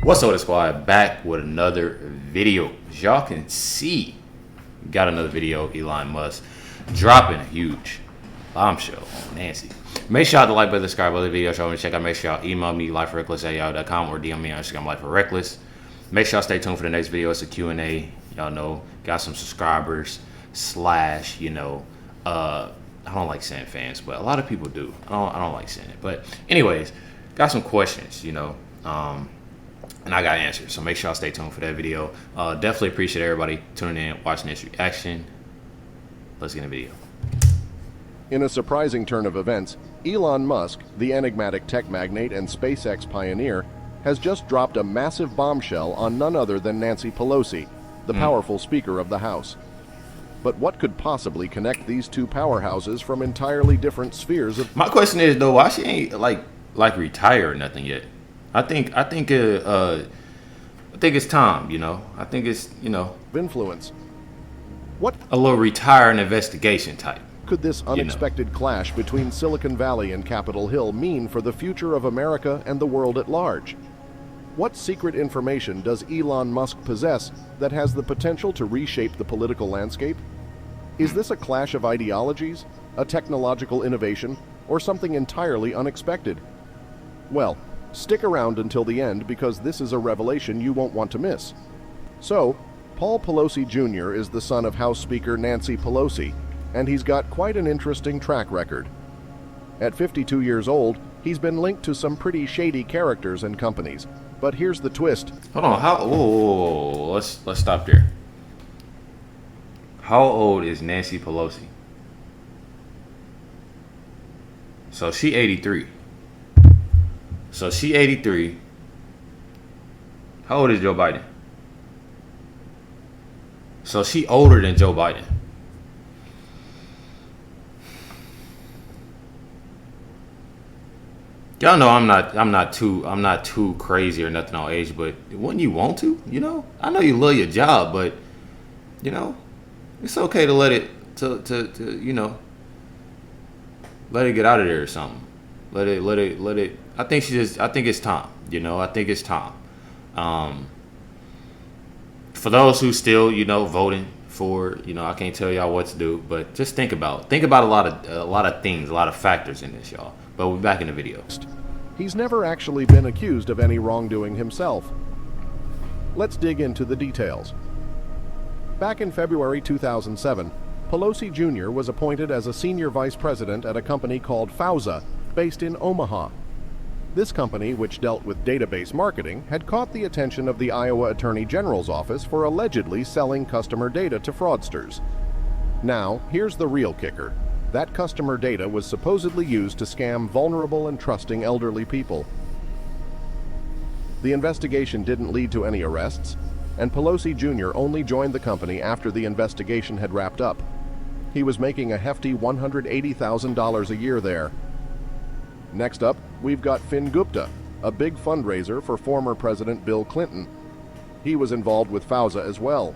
What's up, squad? Back with another video. As y'all can see, got another video. Elon Musk dropping a huge bombshell on Nancy. Make sure y'all to like, button, subscribe, other videos y'all want to check out. Make sure y'all email me LifeWithRecklezz@yahoo.com or DM me on Instagram LifeWithRecklezz. Make sure y'all stay tuned for the next video. It's a Q&A. Y'all know, got some subscribers slash, I don't like saying fans, but a lot of people do. I don't like saying it. But anyways, got some questions, and I got answers. So make sure y'all stay tuned for that video. Definitely appreciate everybody tuning in, watching this reaction. Let's get in the video. In a surprising turn of events, Elon Musk, the enigmatic tech magnate and SpaceX pioneer, has just dropped a massive bombshell on none other than Nancy Pelosi, the powerful Speaker of the House. But what could possibly connect these two powerhouses from entirely different spheres of... My question is, though, why she ain't like retired or nothing yet? I think it's time, I think it's, influence. What a little retire and investigation type. Could this unexpected clash between Silicon Valley and Capitol Hill mean for the future of America and the world at large? What secret information does Elon Musk possess that has the potential to reshape the political landscape? Is this a clash of ideologies, a technological innovation, or something entirely unexpected? Well, stick around until the end because this is a revelation you won't want to miss. So, Paul Pelosi Jr. is the son of House Speaker Nancy Pelosi, and he's got quite an interesting track record. At 52 years old, he's been linked to some pretty shady characters and companies. But here's the twist. Hold on, let's stop there. How old is Nancy Pelosi? So she 83. How old is Joe Biden? So she older than Joe Biden. Y'all know I'm not too crazy or nothing on age, but wouldn't you want to? I know you love your job, but it's okay to let it let it get out of there or something. Let it. I think it's time. I think it's time. For those who still voting for I can't tell y'all what to do, but just think about a lot of things, a lot of factors in this, y'all. But we're back in the video. He's never actually been accused of any wrongdoing himself. Let's dig into the details. Back in February 2007, Pelosi Jr. was appointed as a senior vice president at a company called Fauza, based in Omaha. This company, which dealt with database marketing, had caught the attention of the Iowa Attorney General's office for allegedly selling customer data to fraudsters. Now, here's the real kicker. That customer data was supposedly used to scam vulnerable and trusting elderly people. The investigation didn't lead to any arrests, and Pelosi Jr. only joined the company after the investigation had wrapped up. He was making a hefty $180,000 a year there. Next up, we've got Fin Gupta, a big fundraiser for former President Bill Clinton. He was involved with Fauza as well.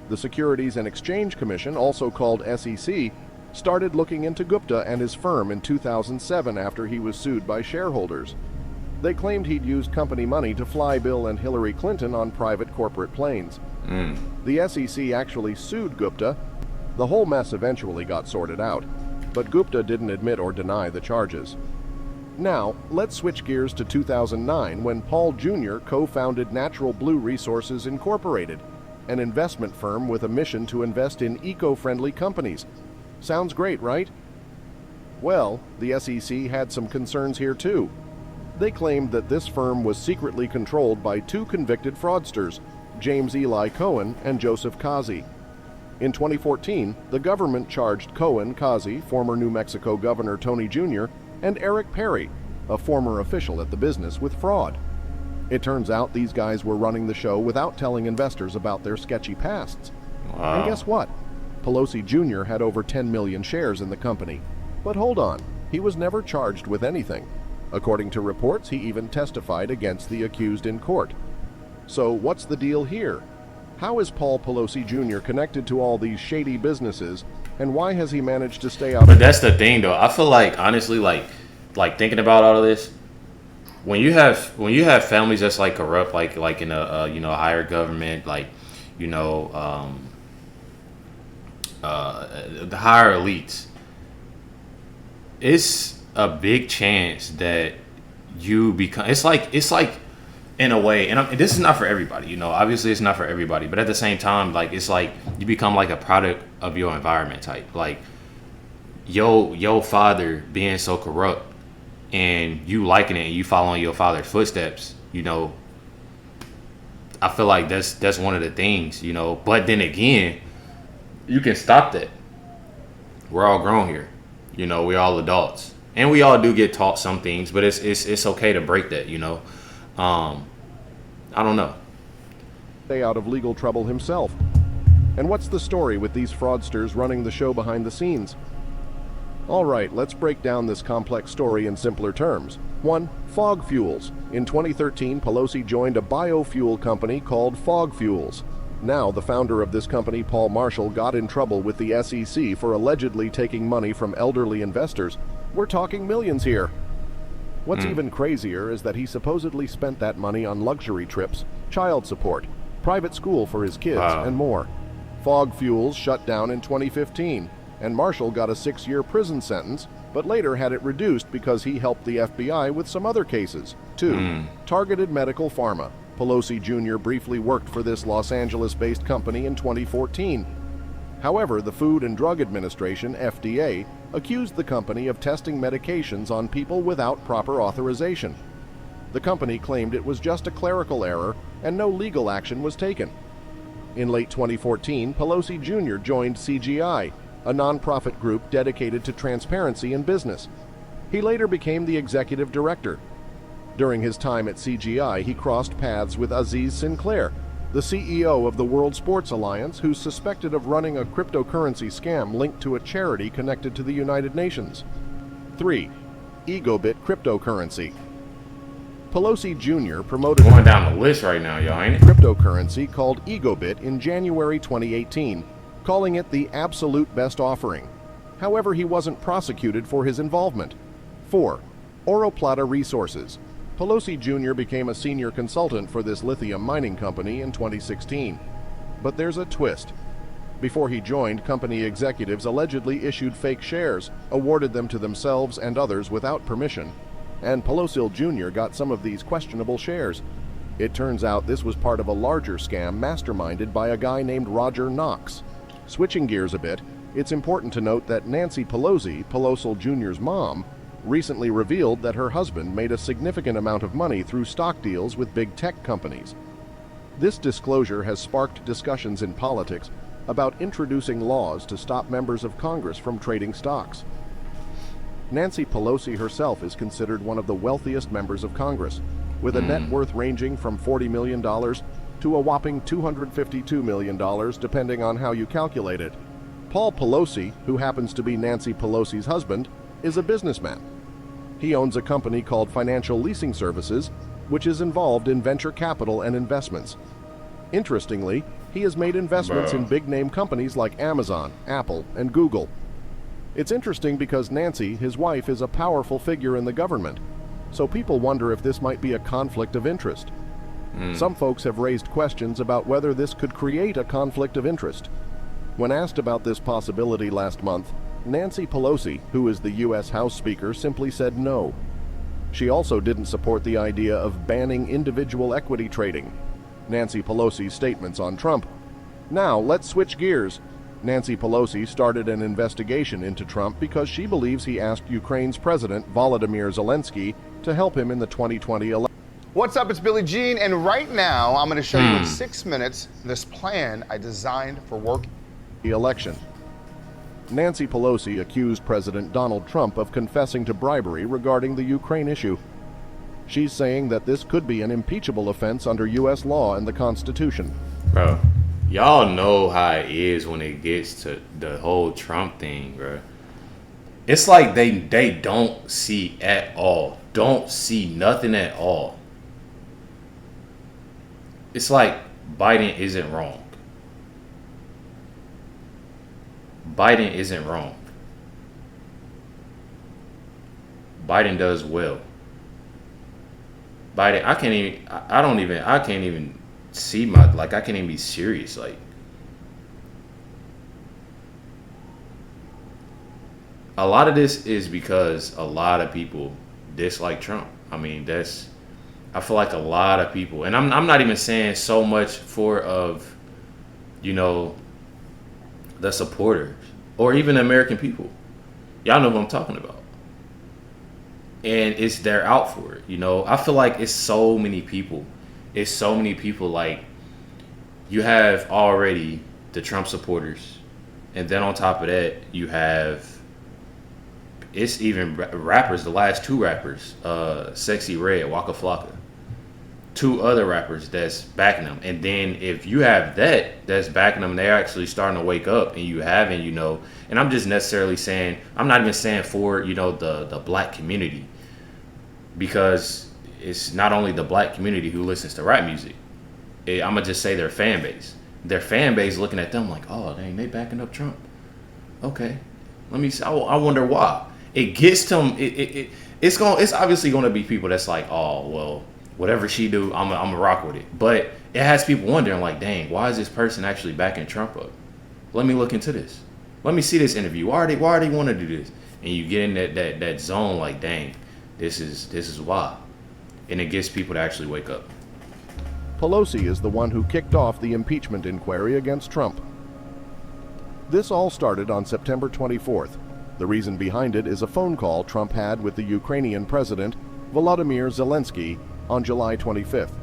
The Securities and Exchange Commission, also called SEC, started looking into Gupta and his firm in 2007 after he was sued by shareholders. They claimed he'd used company money to fly Bill and Hillary Clinton on private corporate planes. The SEC actually sued Gupta. The whole mess eventually got sorted out, but Gupta didn't admit or deny the charges. Now, let's switch gears to 2009 when Paul Jr. co-founded Natural Blue Resources Incorporated, an investment firm with a mission to invest in eco-friendly companies. Sounds great, right? Well, the SEC had some concerns here too. They claimed that this firm was secretly controlled by two convicted fraudsters, James Eli Cohen and Joseph Kazi. In 2014, the government charged Cohen, Kazi, former New Mexico Governor Tony Jr., and Eric Perry, a former official at the business, with fraud. It turns out these guys were running the show without telling investors about their sketchy pasts. Wow. And guess what? Pelosi Jr. had over 10 million shares in the company. But hold on, he was never charged with anything. According to reports, he even testified against the accused in court. So what's the deal here? How is Paul Pelosi Jr. connected to all these shady businesses, and why has he managed to stay out? But that's the thing, though. I feel like, honestly, like thinking about all of this, when you have families that's like corrupt, like in a you know, higher government, like, you know, the higher elites, it's a big chance that you become. It's like in a way, and this is not for everybody, you know. Obviously, it's not for everybody, but at the same time, like, it's like you become like a product of your environment type. Like your father being so corrupt, and you liking it, and you following your father's footsteps, you know. I feel like that's one of the things, you know. But then again, you can stop that. We're all grown here, you know. We're all adults, and we all do get taught some things, but it's okay to break that, you know. I don't know. Stay out of legal trouble himself. And what's the story with these fraudsters running the show behind the scenes? All right, let's break down this complex story in simpler terms. 1. Fog fuels. In 2013, Pelosi joined a biofuel company called Fog Fuels. Now, the founder of this company, Paul Marshall, got in trouble with the SEC for allegedly taking money from elderly investors. We're talking millions here. What's even crazier is that he supposedly spent that money on luxury trips, child support, private school for his kids, and more. Fog Fuels shut down in 2015, and Marshall got a 6-year prison sentence, but later had it reduced because he helped the FBI with some other cases. 2. Targeted Medical Pharma. Pelosi Jr. briefly worked for this Los Angeles-based company in 2014. However, the Food and Drug Administration, FDA, accused the company of testing medications on people without proper authorization. The company claimed it was just a clerical error and no legal action was taken. In late 2014, Pelosi Jr. joined CGI, a nonprofit group dedicated to transparency in business. He later became the executive director. During his time at CGI, he crossed paths with Aziz Sinclair, the CEO of the World Sports Alliance, who's suspected of running a cryptocurrency scam linked to a charity connected to the United Nations. 3. Egobit cryptocurrency. Pelosi Jr. promoted Going down the list right now, y'all, ain't it? Cryptocurrency called Egobit in January 2018, calling it the absolute best offering. However, he wasn't prosecuted for his involvement. 4. Oro Plata Resources. Pelosi Jr. became a senior consultant for this lithium mining company in 2016. But there's a twist. Before he joined, company executives allegedly issued fake shares, awarded them to themselves and others without permission, and Pelosi Jr. got some of these questionable shares. It turns out this was part of a larger scam masterminded by a guy named Roger Knox. Switching gears a bit, it's important to note that Nancy Pelosi, Pelosi Jr.'s mom, recently revealed that her husband made a significant amount of money through stock deals with big tech companies. This disclosure has sparked discussions in politics about introducing laws to stop members of Congress from trading stocks. Nancy Pelosi herself is considered one of the wealthiest members of Congress, with a net worth ranging from $40 million to a whopping $252 million, depending on how you calculate it. Paul Pelosi, who happens to be Nancy Pelosi's husband, is a businessman. He owns a company called Financial Leasing Services, which is involved in venture capital and investments. Interestingly, he has made investments in big-name companies like Amazon, Apple, and Google. It's interesting because Nancy, his wife, is a powerful figure in the government, so people wonder if this might be a conflict of interest. Some folks have raised questions about whether this could create a conflict of interest. When asked about this possibility last month, Nancy Pelosi, who is the U.S. House Speaker, simply said no. She also didn't support the idea of banning individual equity trading. Nancy Pelosi's statements on Trump. Now, let's switch gears. Nancy Pelosi started an investigation into Trump because she believes he asked Ukraine's President Volodymyr Zelensky to help him in the 2020 election. What's up, it's Billie Jean, and right now I'm going to show you in 6 minutes this plan I designed for work. Election. Nancy Pelosi accused President Donald Trump of confessing to bribery regarding the Ukraine issue. She's saying that this could be an impeachable offense under U.S. law and the Constitution. Bro, y'all know how it is when it gets to the whole Trump thing, bro. It's like they don't see at all. Don't see nothing at all. It's like Biden isn't wrong. Biden isn't wrong. Biden does well. Biden, I can't even. I can't even see my I can't even be serious. Like, a lot of this is because a lot of people dislike Trump. I mean, I feel like a lot of people, and I'm not even saying so much the supporters or even the American people. Y'all know who I'm talking about. And they're out for it. I feel like it's so many people. It's so many people. Like, you have already the Trump supporters, and then on top of that, you have it's even rappers. The last two rappers, Sexy Red, Waka Flocka, two other rappers that's backing them. And then if you have that's backing them, they're actually starting to wake up, and you haven't, and I'm just necessarily saying, I'm not even saying for, the black community, because it's not only the black community who listens to rap music. I'm going to just say their fan base. Their fan base looking at them like, oh, dang, they backing up Trump. Okay. Let me see. I wonder why. It gets them. It's obviously going to be people that's like, oh, well, whatever she do, I'm gonna rock with it. But it has people wondering, like, dang, why is this person actually backing Trump up? Let me look into this. Let me see this interview. Why are they want to do this? And you get in that zone, like, dang, this is why. And it gets people to actually wake up. Pelosi is the one who kicked off the impeachment inquiry against Trump. This all started on September 24th. The reason behind it is a phone call Trump had with the Ukrainian president, Volodymyr Zelensky, on July 25th.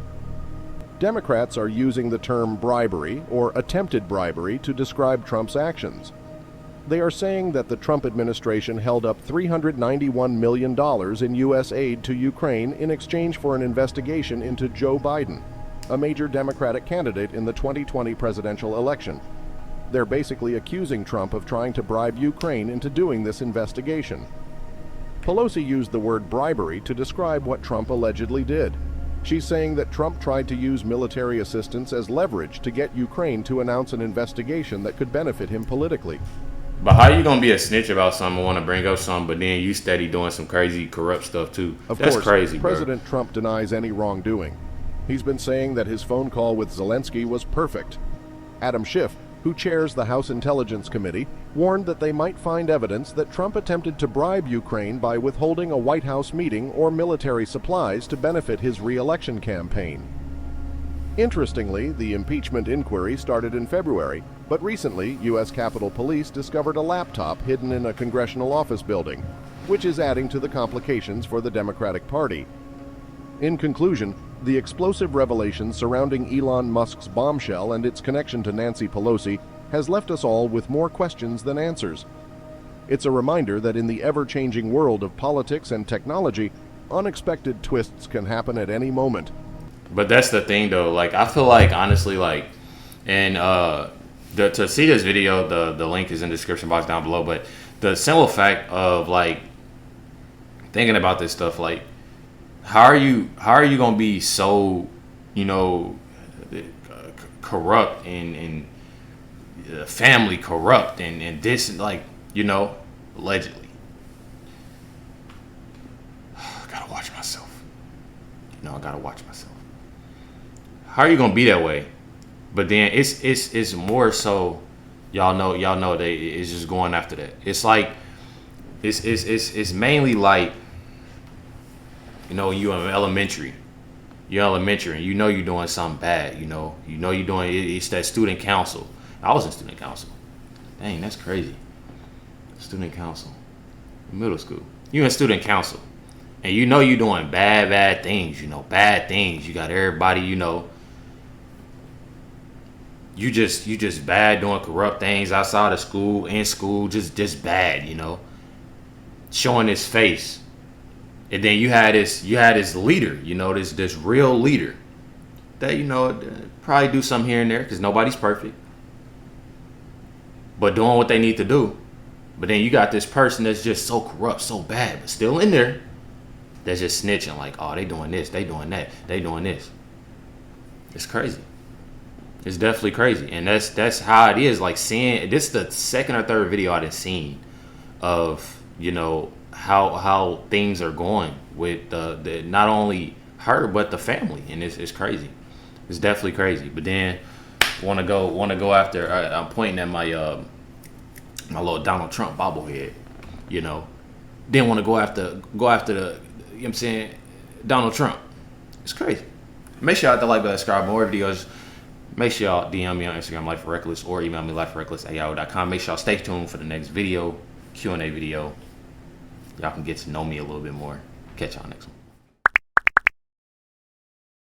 Democrats are using the term bribery or attempted bribery to describe Trump's actions. They are saying that the Trump administration held up $391 million in U.S. aid to Ukraine in exchange for an investigation into Joe Biden, a major Democratic candidate in the 2020 presidential election. They're basically accusing Trump of trying to bribe Ukraine into doing this investigation. Pelosi used the word bribery to describe what Trump allegedly did. She's saying that Trump tried to use military assistance as leverage to get Ukraine to announce an investigation that could benefit him politically. But how you gonna be a snitch about something and want to bring up something, but then you steady doing some crazy corrupt stuff too? That's crazy, bro. President Trump denies any wrongdoing. He's been saying that his phone call with Zelensky was perfect. Adam Schiff, who chairs the House Intelligence Committee, warned that they might find evidence that Trump attempted to bribe Ukraine by withholding a White House meeting or military supplies to benefit his re-election campaign. Interestingly, the impeachment inquiry started in February, but recently U.S. Capitol Police discovered a laptop hidden in a congressional office building, which is adding to the complications for the Democratic Party. In conclusion, the explosive revelations surrounding Elon Musk's Bombshell and its connection to Nancy Pelosi has left us all with more questions than answers. It's a reminder that in the ever-changing world of politics and technology, unexpected twists can happen at any moment. But that's the thing, though. Like, I feel like, honestly, like, and to see this video, the link is in the description box down below. But the simple fact of, like, thinking about this stuff, like, how are you gonna be so, corrupt and family corrupt and this, like, allegedly. I gotta watch myself. I gotta watch myself. How are you gonna be that way? But then it's more so, y'all know they it's just going after that. It's like it's mainly like, you're elementary and you're doing something bad. You're doing it's that student council. I was in student council. Dang, that's crazy. Student council, middle school. You in student council, and you're doing bad things. Bad things. You got everybody. You just bad, doing corrupt things outside of school, in school, just bad. Showing his face. And then you had this leader, this real leader that, probably do something here and there because nobody's perfect, but doing what they need to do. But then you got this person that's just so corrupt, so bad, but still in there, that's just snitching like, oh, they doing this, they doing that, they doing this. It's crazy. It's definitely crazy. And that's how it is. Like, seeing this is the second or third video I've seen of, how things are going with the not only her, but the family, and it's crazy. It's definitely crazy. But then want to go after. I'm pointing at my my little Donald Trump bobblehead, you know. Then want to go after the, you know what I'm saying, Donald Trump. It's crazy. Make sure y'all hit the like button, subscribe, more videos. Make sure y'all DM me on Instagram, LifeWithRecklezz, or email me, LifeWithRecklezz@yahoo.com. Make sure y'all stay tuned for the next video, Q&A video. Y'all can get to know me a little bit more. Catch y'all next one.